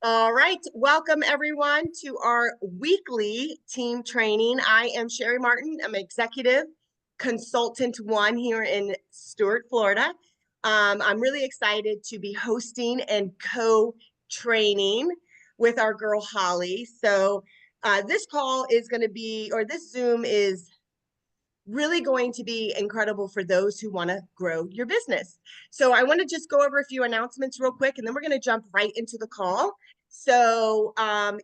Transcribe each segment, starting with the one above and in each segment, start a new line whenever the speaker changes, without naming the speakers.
All right, welcome everyone to our weekly team training. I am Sherry Martin. I'm executive consultant one here in Stuart, Florida. I'm really excited to be hosting and co-training with our girl Holly. This call is going to be, or this Zoom is really going to be incredible for those who want to grow your business. So I want to just go over a few announcements real quick, and then we're going to jump right into the call.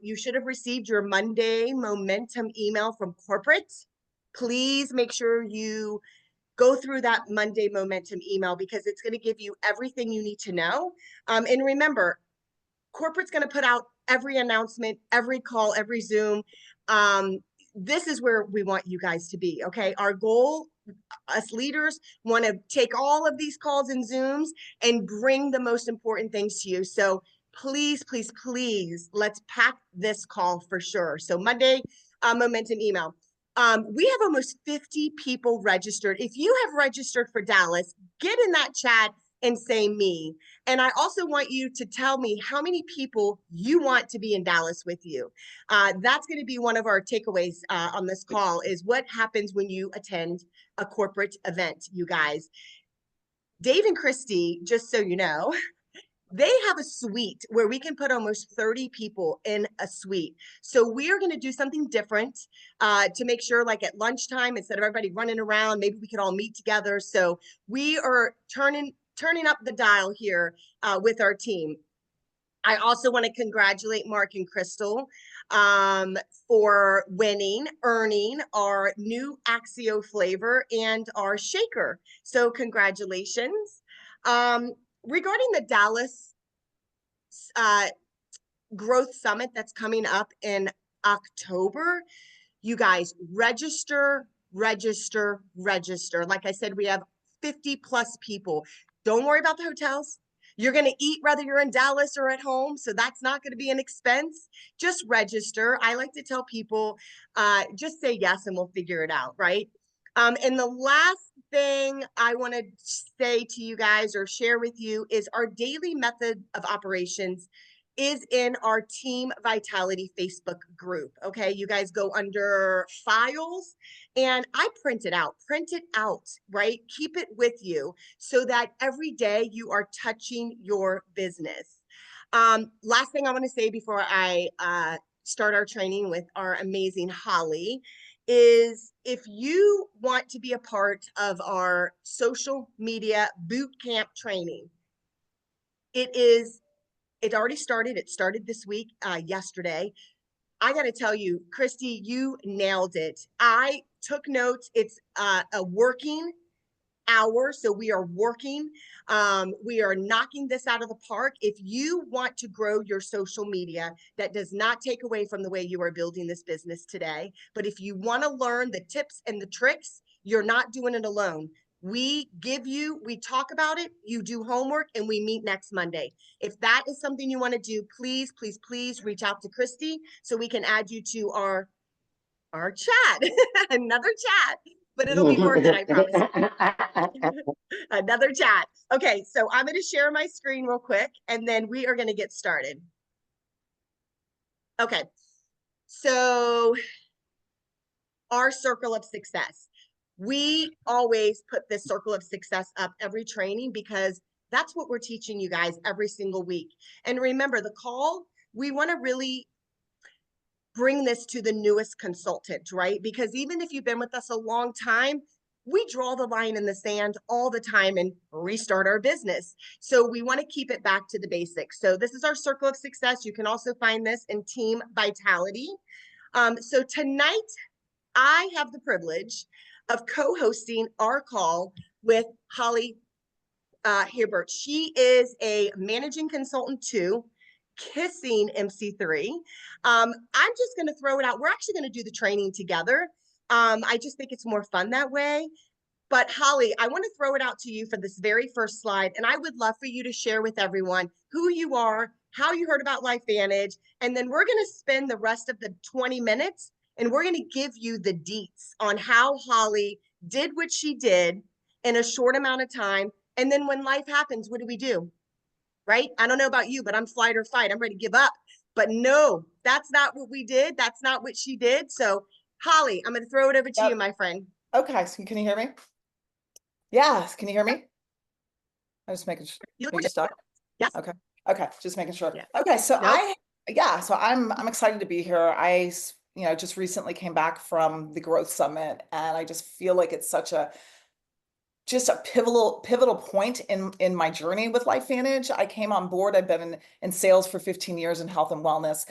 You should have received your Monday momentum email from corporate. Please make sure you go through that Monday momentum email because it's going to give you everything you need to know. And remember, corporate's going to put out every announcement, every call, every Zoom. Um, this is where we want you guys to be. Okay. Our goal, us leaders, want to take all of these calls and Zooms and bring the most important things to you. So please, please, please, let's pack this call for sure. So Monday, momentum email. We have almost 50 people registered. If you have registered for Dallas, get in that chat and say me. And I also want you to tell me how many people you want to be in Dallas with you. That's going to be one of our takeaways on this call is what happens when you attend a corporate event, you guys. Dave and Christy, just so you know, they have a suite where we can put almost 30 people in a suite. So we are going to do something different to make sure, like at lunchtime, instead of everybody running around, maybe we could all meet together. So we are turning up the dial here with our team. I also want to congratulate Mark and Crystal for earning our new Axio flavor and our shaker. So congratulations. Regarding the Dallas uh, Growth Summit that's coming up in October, you guys register. Like I said, we have 50 plus people. Don't worry about the hotels. You're going to eat whether you're in Dallas or at home. So that's not going to be an expense. Just register. I like to tell people, just say yes and we'll figure it out, right? And the last thing I want to say to you guys or share with you is our daily method of operations is in our Team Vitality Facebook group. Okay, you guys go under files and I print it out, right? Keep it with you so that every day you are touching your business. Last thing I want to say before I start our training with our amazing Holly is if you want to be a part of our social media boot camp training, it already started. It started this week, yesterday. I got to tell you, Christy, you nailed it. I took notes. It's a working hour. So we are working. We are knocking this out of the park. If you want to grow your social media, that does not take away from the way you are building this business today. But if you want to learn the tips and the tricks, you're not doing it alone. We talk about it, you do homework, and we meet next Monday. If that is something you want to do, please, please, please reach out to Christy so we can add you to our chat, another chat, but it'll be worth it, I promise. Another chat. Okay, so I'm going to share my screen real quick, and then we are going to get started. Okay, so our circle of success. We always put this circle of success up every training because that's what we're teaching you guys every single week. And remember, the call, we want to really bring this to the newest consultant, right? Because even if you've been with us a long time, we draw the line in the sand all the time and restart our business. So we want to keep it back to the basics. So this is our circle of success. You can also find this in Team Vitality. So tonight, I have the privilege of co-hosting our call with Holly Hebert. She is a managing consultant too, kissing MC3. I'm just going to throw it out. We're actually going to do the training together. I just think it's more fun that way. But Holly, I want to throw it out to you for this very first slide. And I would love for you to share with everyone who you are, how you heard about LifeVantage. And then we're going to spend the rest of the 20 minutes and we're going to give you the deets on how Holly did what she did in a short amount of time. And then when life happens, what do we do? right? I don't know about you, but I'm flight or fight. I'm ready to give up. But no, that's not what we did. That's not what she did. So, Holly, I'm going to throw it over to you,
Yep.
my friend.
Okay, so can you hear me? Yes, can you hear me? I'm just making sure.
You
Are
look
you
good.
stuck?
Yes.
Okay. Okay, just making sure.
Yeah.
Okay, so
Nope.
I'm excited to be here. Just recently came back from the Growth Summit, and I just feel like it's such a just a pivotal point in my journey with LifeVantage. I came on board. I've been in sales for 15 years in health and wellness,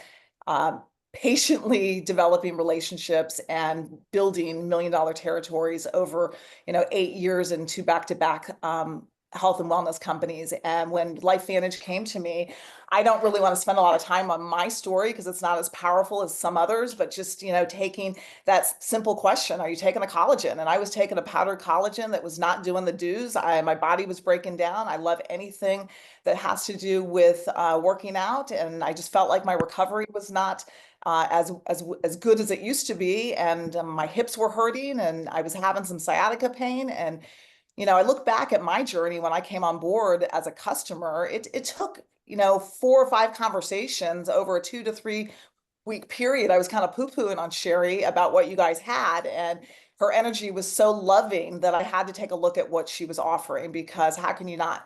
patiently developing relationships and building $1 million territories over 8 years in two back-to-back health and wellness companies. And when LifeVantage came to me, I don't really want to spend a lot of time on my story because it's not as powerful as some others, but just taking that simple question, are you taking a collagen? And I was taking a powdered collagen that was not doing the do's. My body was breaking down. I love anything that has to do with working out. And I just felt like my recovery was not as good as it used to be. And my hips were hurting and I was having some sciatica pain. And I look back at my journey when I came on board as a customer. It took 4 or 5 conversations over a 2 to 3 week period. I was kind of poo-pooing on Sherry about what you guys had, and her energy was so loving that I had to take a look at what she was offering, because how can you not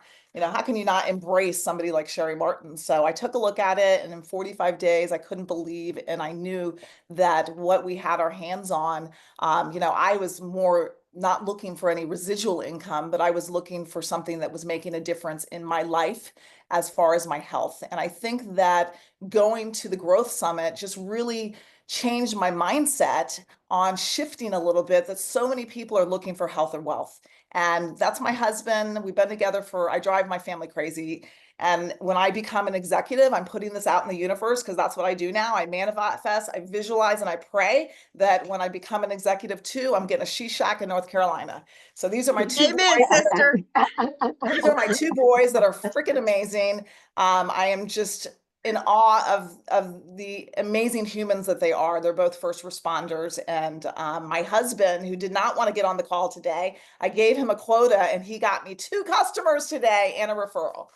embrace somebody like Sherry Martin? So I took a look at it, and in 45 days, I couldn't believe, and I knew that what we had our hands on, I was more not looking for any residual income, but I was looking for something that was making a difference in my life as far as my health. And I think that going to the Growth Summit just really changed my mindset on shifting a little bit, that so many people are looking for health and wealth. And that's my husband. We've been together I drive my family crazy. And when I become an executive, I'm putting this out in the universe because that's what I do now. I manifest, I visualize, and I pray that when I become an executive too, I'm getting a she shack in North Carolina. So these are my two boys.
Amen, sister.
These are my two boys that are freaking amazing. I am just in awe of the amazing humans that they are. They're both first responders. And my husband, who did not want to get on the call today, I gave him a quota and he got me 2 customers today and a referral.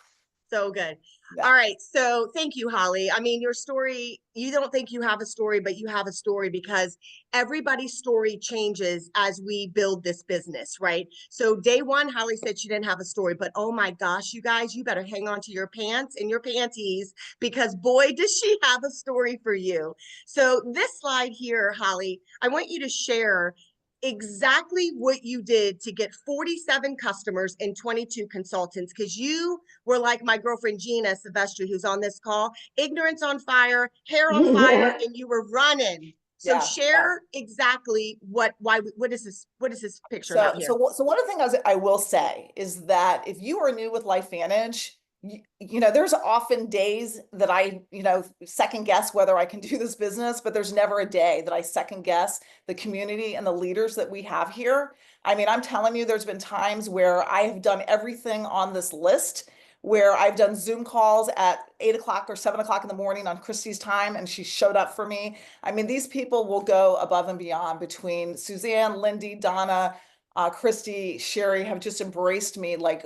So good.
Yeah.
All right. So thank you, Holly. I mean, your story, you don't think you have a story, but you have a story because everybody's story changes as we build this business, right? So day one, Holly said she didn't have a story, but oh my gosh, you guys, you better hang on to your pants and your panties because boy, does she have a story for you. So this slide here, Holly, I want you to share exactly what you did to get 47 customers and 22 consultants, because you were like my girlfriend Gina Silvestri, who's on this call, ignorance on fire, hair on fire, and you were running. So
Yeah.
share exactly what is this picture
So,
have here?
so one of the things I will say is that if you are new with LifeVantage, there's often days that I, second guess whether I can do this business, but there's never a day that I second guess the community and the leaders that we have here. I mean, I'm telling you, there's been times where I have done everything on this list, where I've done Zoom calls at 8 o'clock or 7 o'clock in the morning on Christy's time, and she showed up for me. I mean, these people will go above and beyond. Between Suzanne, Lindy, Donna, Christy, Sherry have just embraced me like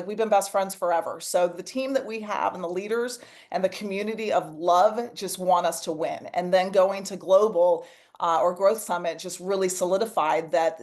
we've been best friends forever. So the team that we have and the leaders and the community of love just want us to win. And then going to global or Growth Summit just really solidified that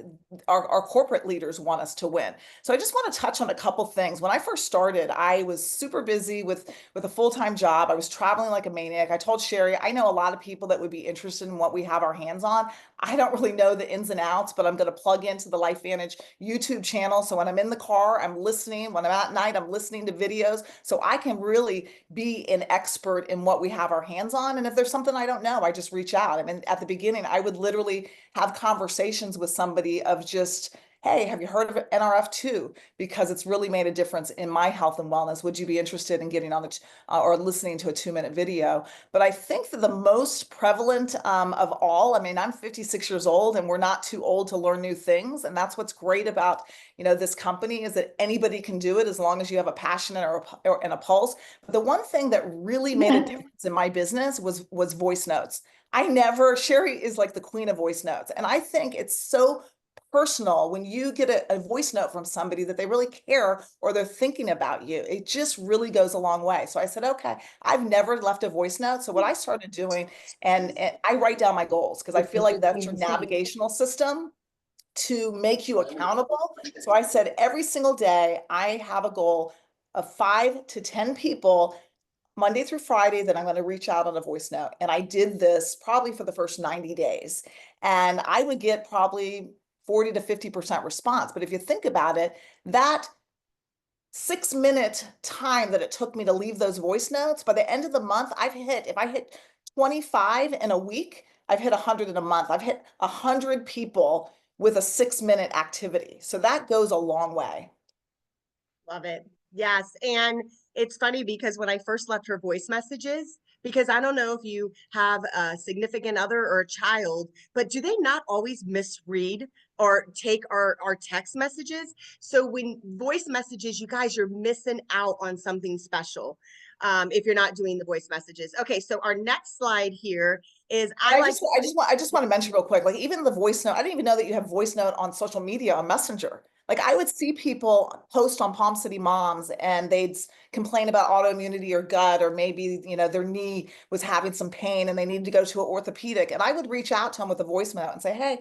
our corporate leaders want us to win. So I just want to touch on a couple things. When I first started, I was super busy with a full-time job. I was traveling like a maniac. I told Sherry, I know a lot of people that would be interested in what we have our hands on. I don't really know the ins and outs, but I'm going to plug into the LifeVantage YouTube channel. So when I'm in the car, I'm listening. When I'm at night, I'm listening to videos. So I can really be an expert in what we have our hands on. And if there's something I don't know, I just reach out. I mean, at the beginning, I would literally have conversations with somebody of just, hey, have you heard of NRF2? Because it's really made a difference in my health and wellness. Would you be interested in getting on or listening to a 2-minute video? But I think that the most prevalent of all, I mean, I'm 56 years old and we're not too old to learn new things. And that's what's great about, this company, is that anybody can do it as long as you have a passion and a pulse. But the one thing that really made a difference in my business was voice notes. Sherry is like the queen of voice notes. And I think it's so personal when you get a voice note from somebody that they really care or they're thinking about you. It just really goes a long way. So I said, okay, I've never left a voice note. So what I started doing, and I write down my goals because I feel like that's your navigational system to make you accountable. So I said every single day I have a goal of 5 to 10 people Monday through Friday that I'm going to reach out on a voice note. And I did this probably for the first 90 days. And I would get probably 40 to 50% response. But if you think about it, that 6 minute time that it took me to leave those voice notes, by the end of the month, if I hit 25 in a week, I've hit 100 in a month. I've hit 100 people with a 6 minute activity. So that goes a long way.
Love it. Yes. And it's funny because when I first left her voice messages, because I don't know if you have a significant other or a child, but do they not always misread or take our text messages? So when voice messages, you guys, you're missing out on something special if you're not doing the voice messages. Okay, so our next slide here is
I just want to mention real quick, like even the voice note, I didn't even know that you have voice note on social media on Messenger. Like I would see people post on Palm City Moms and they'd complain about autoimmunity or gut, or maybe, their knee was having some pain and they needed to go to an orthopedic. And I would reach out to them with a voice note and say, hey,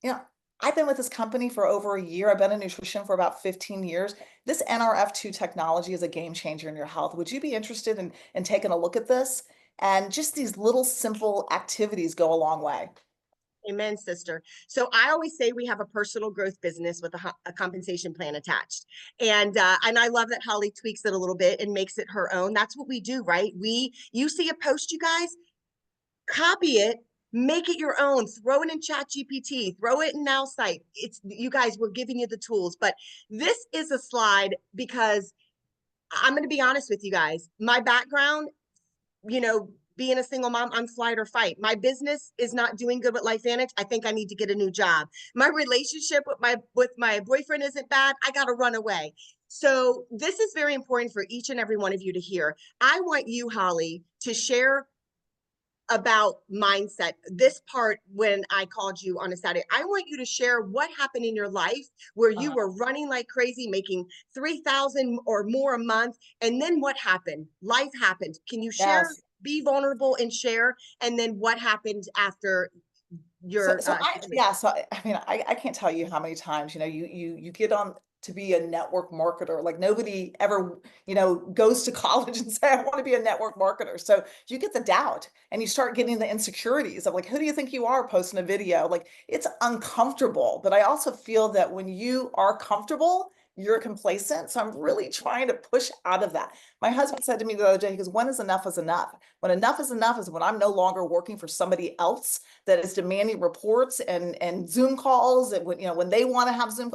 you know, I've been with this company for over a year. I've been in nutrition for about 15 years. This NRF2 technology is a game changer in your health. Would you be interested in taking a look at this? And just these little simple activities go a long way.
Amen, sister. So I always say we have a personal growth business with a compensation plan attached. And I love that Holly tweaks it a little bit and makes it her own. That's what we do, right? You see a post, you guys, copy it, make it your own, throw it in Chat GPT, throw it in Now Site. It's you guys, we're giving you the tools. But this is a slide because I'm going to be honest with you guys. My background, being a single mom, I'm flight or fight. My business is not doing good with LifeVantage. I think I need to get a new job. My relationship with my boyfriend isn't bad. I got to run away. So this is very important for each and every one of you to hear. I want you, Holly, to share about mindset. This part, when I called you on a Saturday, I want you to share what happened in your life where you were running like crazy, making 3,000 or more a month. And then what happened? Life happened. Can you share,
Yes.
be vulnerable and share? And then what happened after your,
I can't tell you how many times, you get on to be a network marketer. Like nobody ever, goes to college and say, I want to be a network marketer. So you get the doubt and you start getting the insecurities of like, who do you think you are posting a video? Like it's uncomfortable. But I also feel that when you are comfortable, you're complacent. So I'm really trying to push out of that. My husband said to me the other day, he goes, when is enough enough? When enough is enough is when I'm no longer working for somebody else that is demanding reports and Zoom calls. And when they want to have Zoom,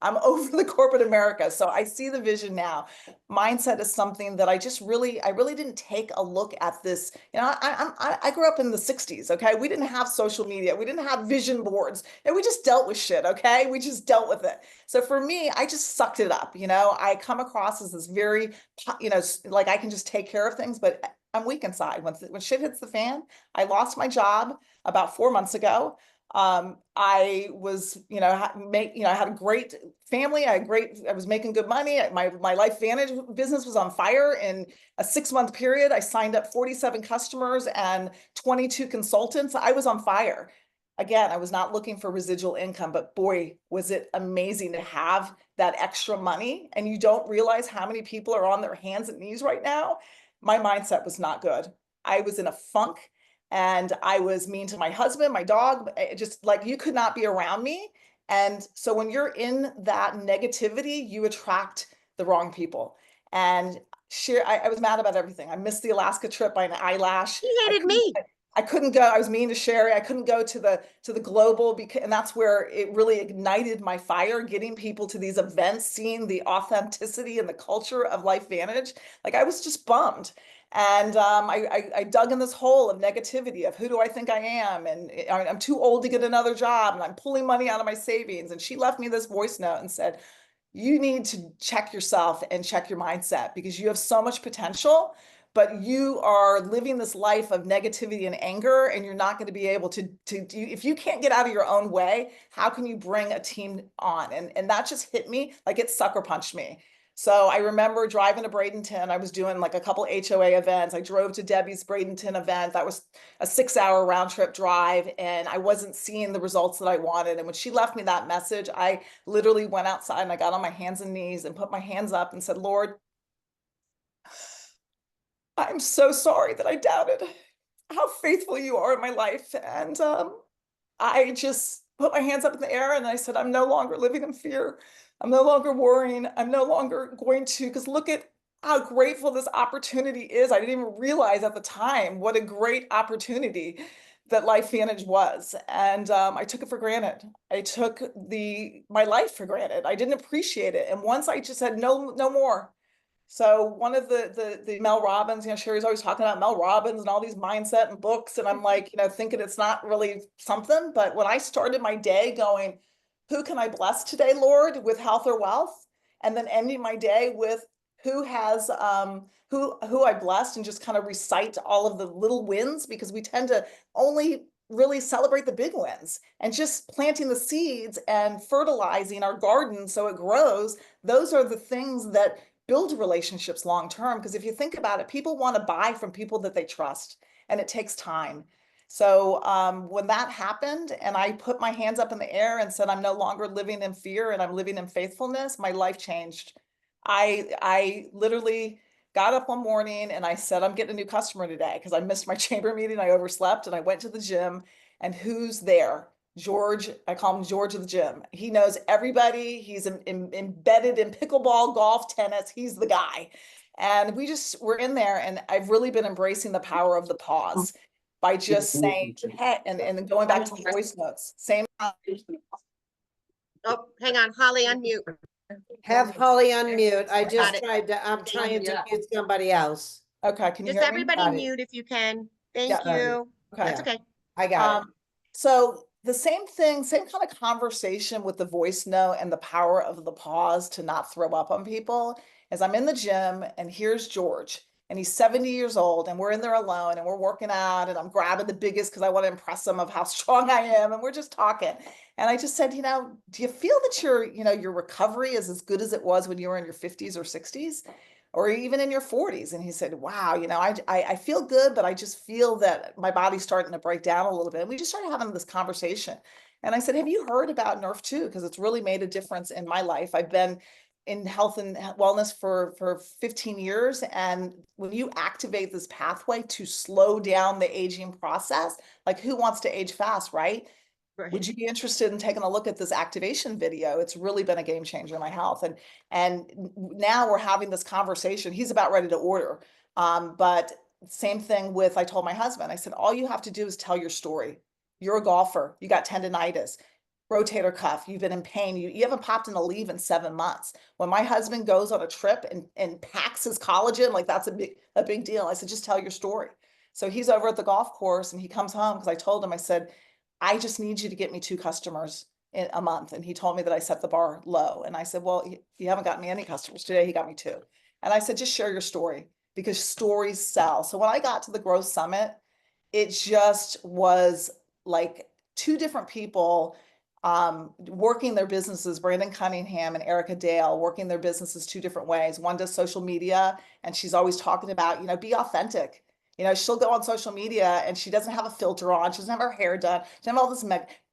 I'm over the corporate America. So I see the vision now. Mindset is something that I really didn't take a look at this. I grew up in the 60s. Okay. We didn't have social media. We didn't have vision boards, and we just dealt with shit. Okay. We just dealt with it. So for me, I just sucked it up. I come across as this very, like I can just take care of things, but I'm weak inside. When shit hits the fan, I lost my job about 4 months ago. I was, I had a great family. I was making good money. My LifeVantage business was on fire in a 6-month period. I signed up 47 customers and 22 consultants. I was on fire. Again, I was not looking for residual income, but boy, was it amazing to have that extra money. And you don't realize how many people are on their hands and knees right now. My mindset was not good. I was in a funk. And I was mean to my husband, my dog, just like you could not be around me. And so when you're in that negativity, you attract the wrong people. And I was mad about everything. I missed the Alaska trip by an eyelash.
he hated me.
I couldn't go. I was mean to Sherry. I couldn't go to the global and that's where it really ignited my fire, getting people to these events, seeing the authenticity and the culture of LifeVantage. Like I was just bummed. And I dug in this hole of negativity of who do I think I am? And I'm too old to get another job and I'm pulling money out of my savings. And she left me this voice note and said, you need to check yourself and check your mindset because you have so much potential, but you are living this life of negativity and anger, and you're not going to be able to do, if you can't get out of your own way, how can you bring a team on? And that just hit me like it sucker punched me. So I remember driving to Bradenton. I was doing like a couple HOA events. I drove to Debbie's Bradenton event. That was a 6-hour round trip drive, and I wasn't seeing the results that I wanted. And when she left me that message, I literally went outside and I got on my hands and knees and put my hands up and said, Lord, I'm so sorry that I doubted how faithful you are in my life. And I just put my hands up in the air and I said, I'm no longer living in fear. I'm no longer worrying. I'm no longer going to, because look at how grateful this opportunity is. I didn't even realize at the time what a great opportunity that LifeVantage was. And I took it for granted. I took my life for granted. I didn't appreciate it. And once I just said, no, no more. So one of the Mel Robbins, Sherry's always talking about Mel Robbins and all these mindset and books. And I'm like, thinking it's not really something. But when I started my day going, who can I bless today, Lord, with health or wealth? And then ending my day with who has who I blessed, and just kind of recite all of the little wins, because we tend to only really celebrate the big wins, and just planting the seeds and fertilizing our garden so it grows. Those are the things that build relationships long term. Because if you think about it, people want to buy from people that they trust, and it takes time. So when that happened and I put my hands up in the air and said, I'm no longer living in fear and I'm living in faithfulness, my life changed. I literally got up one morning and I said, I'm getting a new customer today, because I missed my chamber meeting. I overslept, and I went to the gym, and who's there? George. I call him George of the gym. He knows everybody. He's embedded in pickleball, golf, tennis. He's the guy. And we're in there, and I've really been embracing the power of the pause by just saying, hey, and then going back to the voice notes. Same.
Oh, hang on, Holly, unmute.
Have Holly unmute. I
Got
just
it.
tried to, I'm trying to mute somebody else.
Okay, can you
Just
hear me?
everybody
Got it.
mute if you can. Thank
Yeah.
you.
Okay.
That's okay.
I got it.
So the same thing, same kind of conversation with the voice note and the power of the pause to not throw up on people, as I'm in the gym and here's George, and he's 70 years old, and we're in there alone and we're working out, and I'm grabbing the biggest because I want to impress him of how strong I am, and we're just talking. And I just said, do you feel that your recovery is as good as it was when you were in your 50s or 60s? Or even in your 40s? And he said, wow, I feel good, but I just feel that my body's starting to break down a little bit. And we just started having this conversation. And I said, have you heard about Nerf 2? Because it's really made a difference in my life. I've been in health and wellness for 15 years. And when you activate this pathway to slow down the aging process, like who wants to age fast, right?
Right.
Would you be interested in taking a look at this activation video? It's really been a game changer in my health. And now we're having this conversation. He's about ready to order. But same thing with, I told my husband, I said, all you have to do is tell your story. You're a golfer. You got tendonitis, rotator cuff. You've been in pain. You haven't popped in a leave in 7 months. When my husband goes on a trip and packs his collagen, like that's a big deal. I said, just tell your story. So he's over at the golf course and he comes home, because I told him, I said, I just need you to get me 2 customers in a month. And he told me that I set the bar low. And I said, well, you haven't gotten me any customers today. He got me 2. And I said, just share your story, because stories sell. So when I got to the Growth Summit, it just was like 2 different people working their businesses, Brandon Cunningham and Erica Dale, working their businesses 2 different ways. One does social media, and she's always talking about, be authentic. She'll go on social media and she doesn't have a filter on. She doesn't have her hair done. She doesn't have all this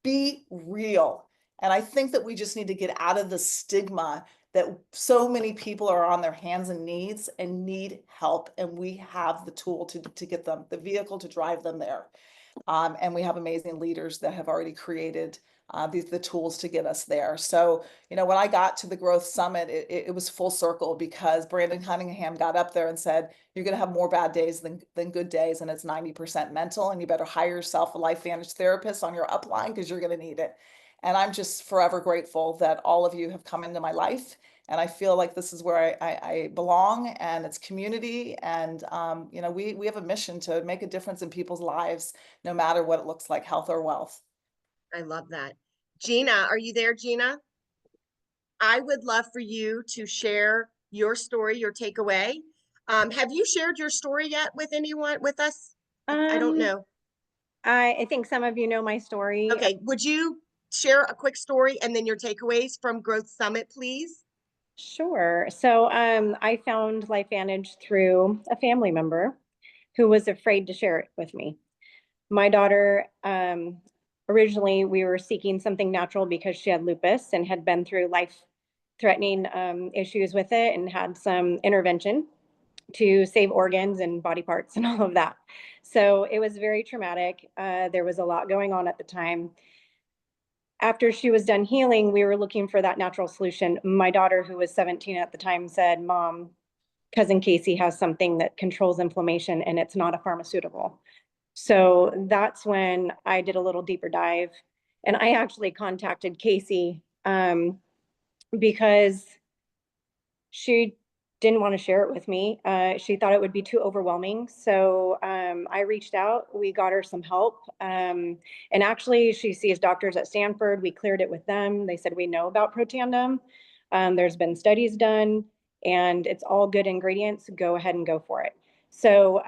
be real. And I think that we just need to get out of the stigma that so many people are on their hands and knees and need help. And we have the tool to get them, the vehicle to drive them there. And we have amazing leaders that have already created the tools to get us there. So, when I got to the Growth Summit, it was full circle, because Brandon Cunningham got up there and said, you're going to have more bad days than good days. And it's 90% mental. And you better hire yourself a LifeVantage therapist on your upline, because you're going to need it. And I'm just forever grateful that all of you have come into my life. And I feel like this is where I belong, and it's community. And, we have a mission to make a difference in people's lives, no matter what it looks like, health or wealth.
I love that. Gina, are you there, Gina? I would love for you to share your story, your takeaway. Have you shared your story yet with anyone, with us? I don't know.
I think some of you know my story.
Okay, would you share a quick story and then your takeaways from Growth Summit, please?
Sure. So I found LifeVantage through a family member who was afraid to share it with me. My daughter, originally we were seeking something natural because she had lupus and had been through life-threatening issues with it and had some intervention to save organs and body parts and all of that. So it was very traumatic. There was a lot going on at the time. After she was done healing, we were looking for that natural solution. My daughter, who was 17 at the time, said, Mom, cousin Casey has something that controls inflammation and it's not a pharmaceutical. So that's when I did a little deeper dive. And I actually contacted Casey because she didn't want to share it with me. She thought it would be too overwhelming. So I reached out, we got her some help. And actually she sees doctors at Stanford. We cleared it with them. They said, we know about Protandim. There's been studies done and it's all good ingredients. Go ahead and go for it. So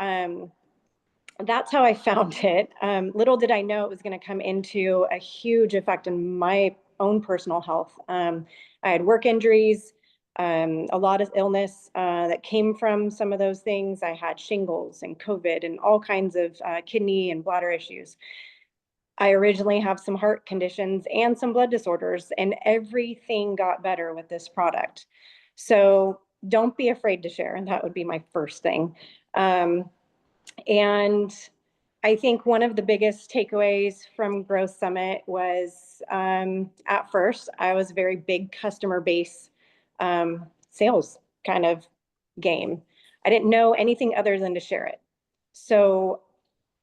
that's how I found it. Little did I know it was going to come into a huge effect in my own personal health. I had work injuries, a lot of illness that came from some of those things. I had shingles and COVID and all kinds of kidney and bladder issues. I originally have some heart conditions and some blood disorders, and everything got better with this product. So don't be afraid to share. And that would be my first thing. And I think one of the biggest takeaways from Growth Summit was at first, I was a very big customer base sales kind of game. I didn't know anything other than to share it. So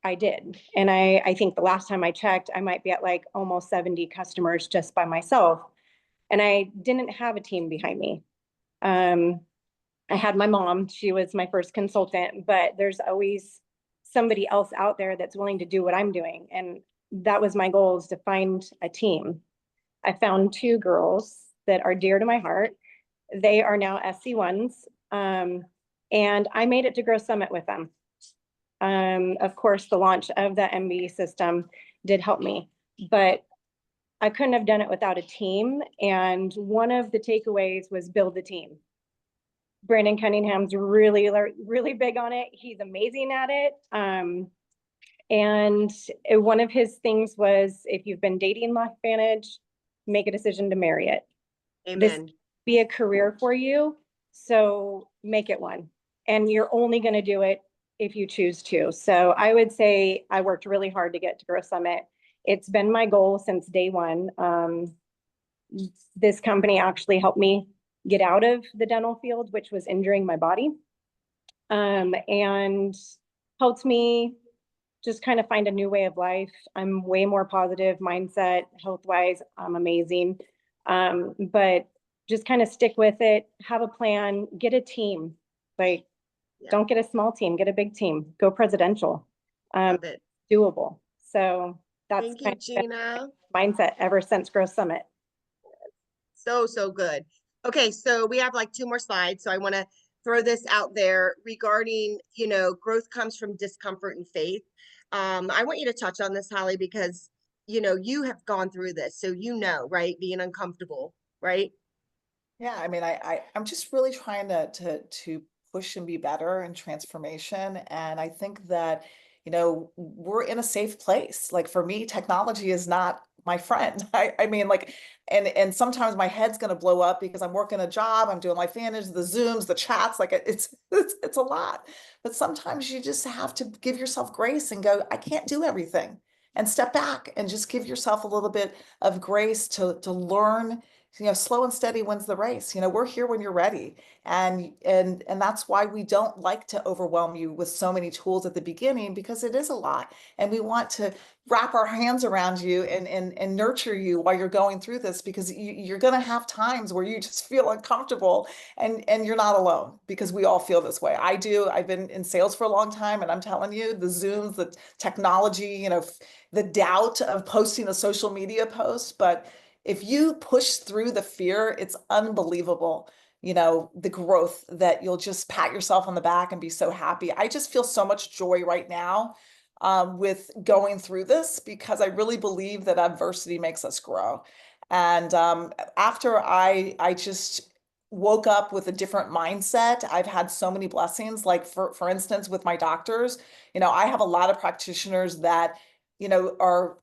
I did. And I think the last time I checked, I might be at like almost 70 customers just by myself. And I didn't have a team behind me. I had my mom, she was my first consultant, but there's always somebody else out there that's willing to do what I'm doing. And that was my goal, is to find a team. I found two girls that are dear to my heart. They are now SC1s. And I made it to Grow Summit with them. Of course, the launch of the MB system did help me, but I couldn't have done it without a team. And one of the takeaways was build a team. Brandon Cunningham's really, really big on it. He's amazing at it. And one of his things was, if you've been dating LifeVantage, make a decision to marry it. This
Amen.
be a career for you, so make it one. And you're only going to do it if you choose to. So I would say I worked really hard to get to Grow Summit. It's been my goal since day one. This company actually helped me get out of the dental field, which was injuring my body, and helped me just kind of find a new way of life. I'm way more positive mindset, health-wise, I'm amazing. But just kind of stick with it, have a plan, get a team. Like, don't get a small team, get a big team, go presidential.
Love it.
Doable. So that's
Thank you,
kind of
Gina.
mindset ever since Growth Summit.
So good. Okay, so we have like 2 more slides. So I want to throw this out there regarding, growth comes from discomfort and faith. I want you to touch on this, Holly, because, you have gone through this. So, right? Being uncomfortable, right?
Yeah, I mean, I'm just really trying to push and be better in transformation. And I think that, we're in a safe place. Like for me, technology is not my friend. I mean, like, and sometimes my head's gonna blow up because I'm working a job, I'm doing LifeVantage, the Zooms, the chats, like it's a lot. But sometimes you just have to give yourself grace and go, I can't do everything. And step back and just give yourself a little bit of grace to learn. Slow and steady wins the race. We're here when you're ready. And that's why we don't like to overwhelm you with so many tools at the beginning, because it is a lot. And we want to wrap our hands around you and nurture you while you're going through this, because you're going to have times where you just feel uncomfortable, and you're not alone, because we all feel this way. I do. I've been in sales for a long time, and I'm telling you, the Zooms, the technology, the doubt of posting a social media post, but if you push through the fear, it's unbelievable. the growth that you'll just pat yourself on the back and be so happy. I just feel so much joy right now with going through this, because I really believe that adversity makes us grow. And after I just woke up with a different mindset, I've had so many blessings. Like for instance, with my doctors, I have a lot of practitioners that, are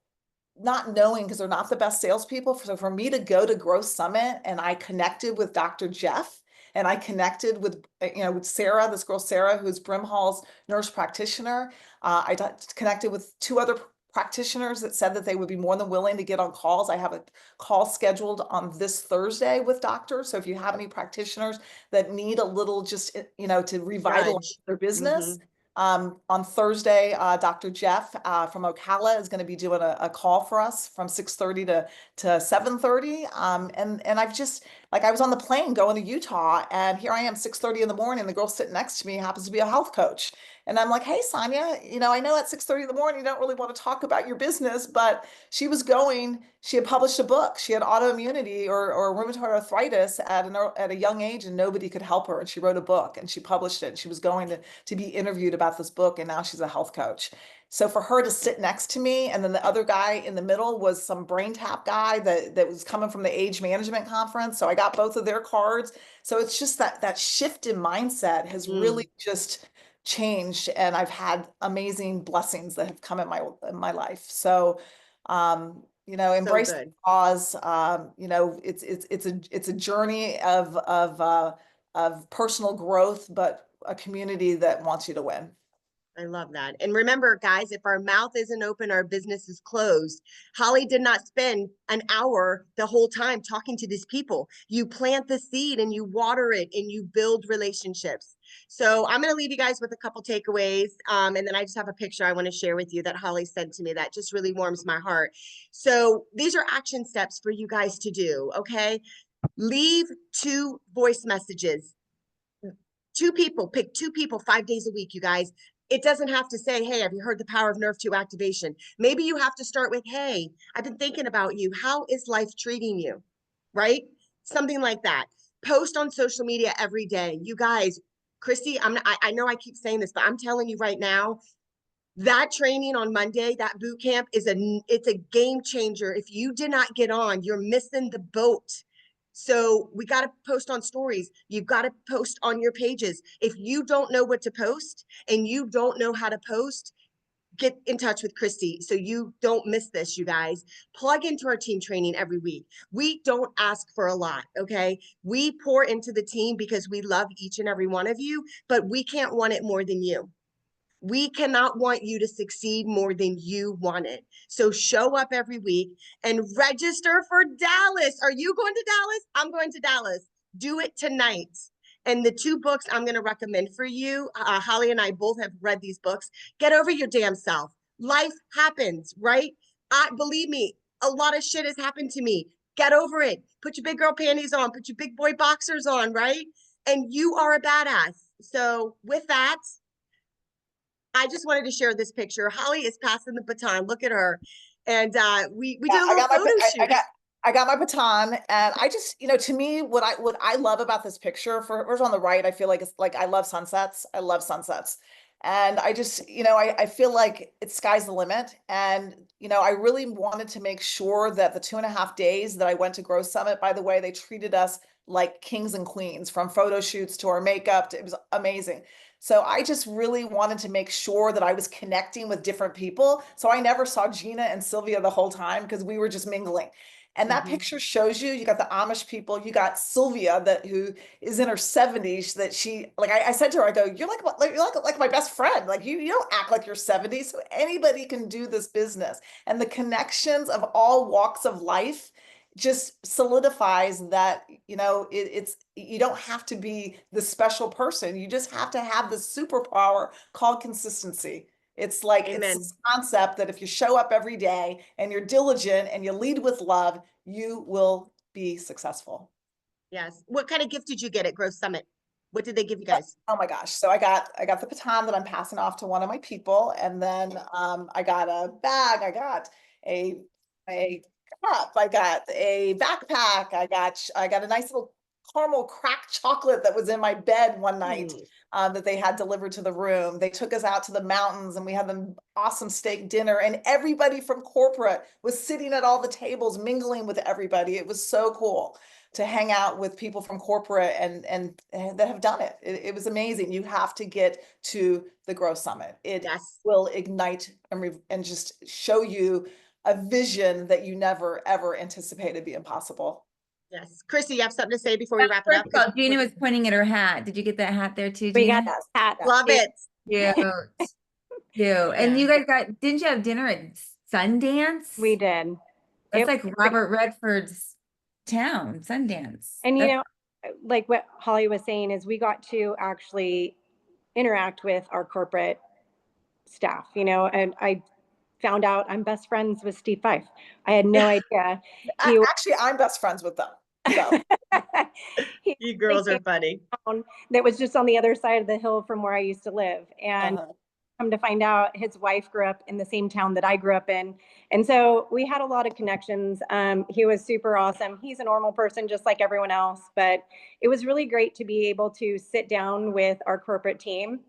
not knowing, because they're not the best salespeople. So for me to go to Growth Summit, and I connected with Dr. Jeff, and I connected with, with Sarah, this girl, Sarah, who's Brimhall's nurse practitioner. I connected with two other practitioners that said that they would be more than willing to get on calls. I have a call scheduled on this Thursday with doctors. So if you have any practitioners that need a little, just, to revitalize
Nudge.
their business, on Thursday, Dr. Jeff from Ocala is going to be doing a call for us from 6:30 to 7:30. And I've just, like, I was on the plane going to Utah, and here I am 6:30 in the morning. The girl sitting next to me happens to be a health coach. And I'm like, hey, Sonia, I know at 6:30 in the morning, you don't really want to talk about your business, but she had published a book. She had autoimmunity or rheumatoid arthritis at a young age, and nobody could help her. And she wrote a book and she published it. And she was going to be interviewed about this book. And now she's a health coach. So for her to sit next to me, and then the other guy in the middle was some brain tap guy that was coming from the age management conference. So I got both of their cards. So it's just that shift in mindset has really just changed, and I've had amazing blessings that have come in my life. So embrace the cause. It's a journey of personal growth, but a community that wants you to win.
I love that. And remember, guys, if our mouth isn't open, our business is closed. Holly did not spend an hour the whole time talking to these people. You plant the seed and you water it and you build relationships. So I'm going to leave you guys with a couple takeaways. And then I just have a picture I want to share with you that Holly sent to me that just really warms my heart. So these are action steps for you guys to do. Okay. Leave 2 voice messages. 2 people, pick 2 people 5 days a week, you guys. It doesn't have to say, hey, have you heard the power of Nerve 2 activation? Maybe you have to start with, hey, I've been thinking about you. How is life treating you? Right? Something like that. Post on social media every day. You guys, Christy, I know I keep saying this, but I'm telling you right now, that training on Monday, that boot camp it's a game changer. If you did not get on, you're missing the boat. So we got to post on stories. You've got to post on your pages. If you don't know what to post and you don't know how to post, get in touch with Christy so you don't miss this, you guys. Plug into our team training every week. We don't ask for a lot, okay? We pour into the team because we love each and every one of you, but we can't want it more than you. We cannot want you to succeed more than you want it. So show up every week and register for Dallas. Are you going to Dallas? I'm going to Dallas. Do it tonight. And the 2 books I'm going to recommend for you, Holly and I both have read these books. Get over your damn self. Life happens, right? Believe me, a lot of shit has happened to me. Get over it. Put your big girl panties on. Put your big boy boxers on, right? And you are a badass. So with that, I just wanted to share this picture. Holly is passing the baton. Look at her. And we did a little photo shoot.
I got my baton, and I just, to me, what I love about this picture, first on the right, I feel like it's like, I love sunsets. I love sunsets. And I just, I feel like it's sky's the limit. And, I really wanted to make sure that the 2.5 days that I went to Growth Summit, by the way, they treated us like kings and queens, from photo shoots to our makeup. It was amazing. So I just really wanted to make sure that I was connecting with different people. So I never saw Gina and Sylvia the whole time, because we were just mingling. And that picture shows you got the Amish people, you got Sylvia who is in her 70s, that she, like, I said to her, I go, you're like my best friend. Like, you don't act like you're 70. So anybody can do this business. And the connections of all walks of life just solidifies that, it's, you don't have to be the special person. You just have to have the superpower called consistency. It's like,
Amen.
It's this concept that if you show up every day and you're diligent and you lead with love, you will be successful.
Yes. What kind of gift did you get at Growth Summit? What did they give you guys?
Oh my gosh. So I got the baton that I'm passing off to one of my people. And then I got a bag, I got a cup, I got a backpack, I got a nice little caramel cracked chocolate that was in my bed one night.
Mm.
That they had delivered to the room. They took us out to the mountains and we had an awesome steak dinner, and everybody from corporate was sitting at all the tables mingling with everybody. It was so cool to hang out with people from corporate and that have done it. It was amazing. You have to get to the Growth Summit. It
Yes.
will ignite and just show you a vision that you never ever anticipated being possible.
Yes. Chrissy, you have something to say before we wrap it up?
First of all, Gina was pointing at her hat. Did you get that hat there too,
We
Gina?
got that.
Love it.
Cute. Cute. And you guys didn't you have dinner at Sundance?
We did.
That's
It
like
was
Robert Redford's town, Sundance.
And you
That's-
know, like what Holly was saying is we got to actually interact with our corporate staff, you know, and I found out I'm best friends with Steve Fife. I had no idea. He was,
Actually, I'm best friends with them. So.
You girls are funny.
that was just on the other side of the hill from where I used to live. And come to find out his wife grew up in the same town that I grew up in. And so we had a lot of connections. He was super awesome. He's a normal person, just like everyone else, but it was really great to be able to sit down with our corporate team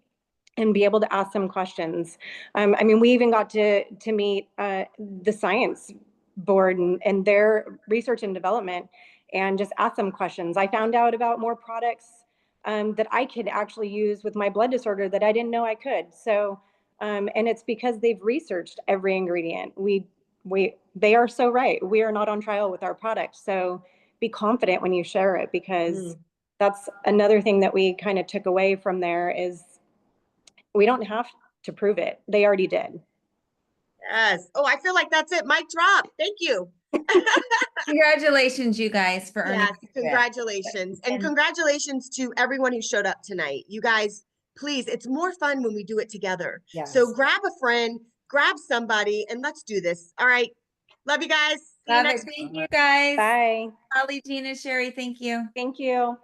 and be able to ask them questions. I mean, we even got to meet the science board and their research and development and just ask them questions. I found out about more products that I could actually use with my blood disorder that I didn't know I could. So, and it's because they've researched every ingredient. They are so right. We are not on trial with our product. So be confident when you share it, because that's another thing that we kind of took away from there is we don't have to prove it. They already did.
Yes. Oh, I feel like that's it. Mic drop. Thank you.
Congratulations, you guys, for earning.
Yes, congratulations. And congratulations to everyone who showed up tonight. You guys, please, it's more fun when we do it together. So
Yes.
grab a friend, grab somebody, and let's do this. All right. Love you guys. See you
Love it.
next
Thank you, guys.
Bye.
Holly, Gina, Sherry, thank you.
Thank you.